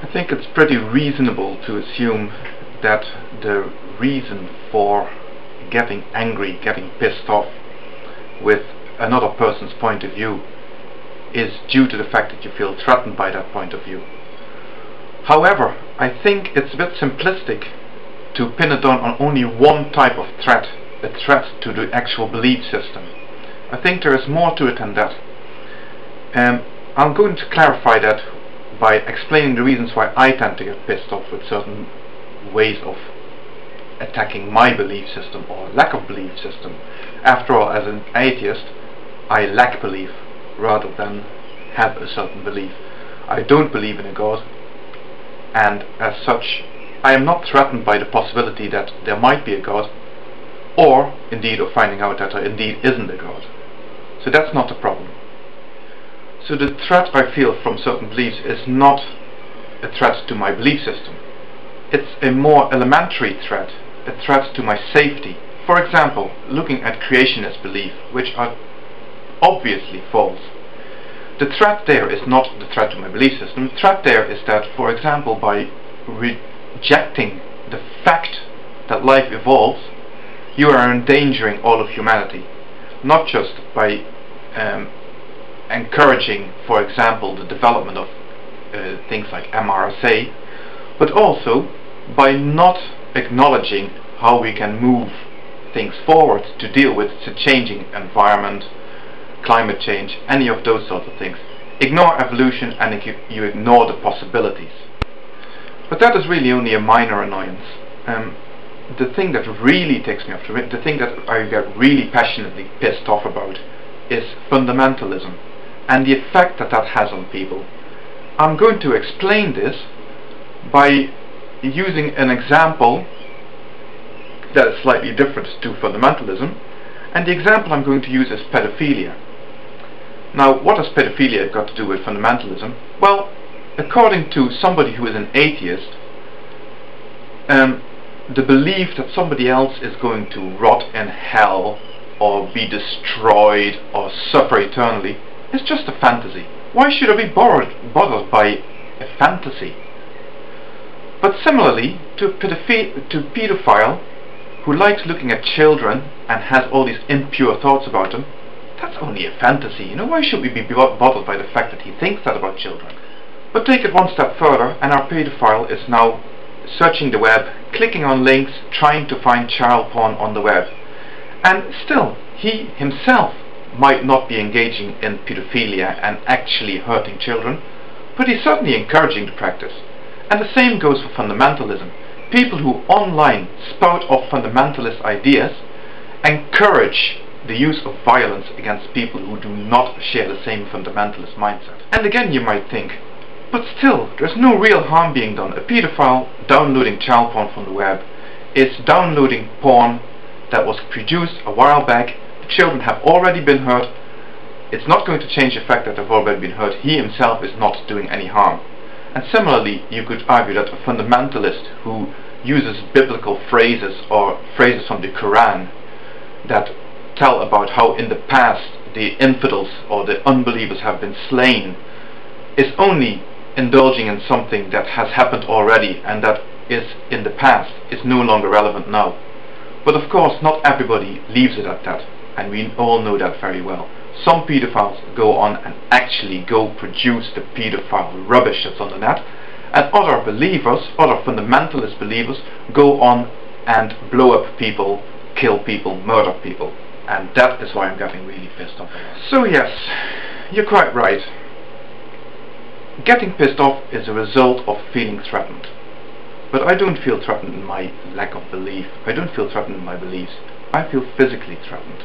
I think it's pretty reasonable to assume that the reason for getting angry, getting pissed off with another person's point of view is due to the fact that you feel threatened by that point of view. However, I think it's a bit simplistic to pin it down on only one type of threat, a threat to the actual belief system. I think there is more to it than that. I'm going to clarify that by explaining the reasons why I tend to get pissed off with certain ways of attacking my belief system or lack of belief system. After all, as an atheist, I lack belief rather than have a certain belief. I don't believe in a God, and as such I am not threatened by the possibility that there might be a God, or indeed of finding out that there indeed isn't a God. So that's not the problem. So the threat I feel from certain beliefs is not a threat to my belief system. It's a more elementary threat, a threat to my safety. For example, looking at creationist belief, which are obviously false. The threat there is not the threat to my belief system. The threat there is that, for example, by rejecting the fact that life evolves, you are endangering all of humanity. Not just by encouraging, for example, the development of things like MRSA, but also by not acknowledging how we can move things forward to deal with the changing environment, climate change, any of those sorts of things. Ignore evolution and you ignore the possibilities. But that is really only a minor annoyance. The thing that really takes me off the thing that I get really passionately pissed off about is fundamentalism and the effect that that has on people. I'm going to explain this by using an example that is slightly different to fundamentalism, and the example I'm going to use is pedophilia. Now, what has pedophilia got to do with fundamentalism? Well, according to somebody who is an atheist, the belief that somebody else is going to rot in hell or be destroyed or suffer eternally is just a fantasy. Why should I be bothered by a fantasy? But similarly, to a pedophile who likes looking at children and has all these impure thoughts about them, that's only a fantasy. You know, why should we be bothered by the fact that he thinks that about children? But take it one step further, and our pedophile is now searching the web, clicking on links, trying to find child porn on the web. And still, he himself might not be engaging in pedophilia and actually hurting children, but he's certainly encouraging the practice. And the same goes for fundamentalism. People who online spout off fundamentalist ideas encourage the use of violence against people who do not share the same fundamentalist mindset. And again, you might think, but still, there's no real harm being done. A pedophile downloading child porn from the web is downloading porn that was produced a while back. The children have already been hurt. It's not going to change the fact that they've already been hurt. He himself is not doing any harm. And similarly, you could argue that a fundamentalist who uses biblical phrases or phrases from the Quran that tell about how in the past the infidels or the unbelievers have been slain is only indulging in something that has happened already and that is in the past, is no longer relevant now. But of course, not everybody leaves it at that, and we all know that very well. Some pedophiles go on and actually go produce the pedophile rubbish that's on the net, and other believers, other fundamentalist believers, go on and blow up people, kill people, murder people. And that is why I'm getting really pissed off. So yes, you're quite right. Getting pissed off is a result of feeling threatened. But I don't feel threatened in my lack of belief. I don't feel threatened in my beliefs. I feel physically threatened.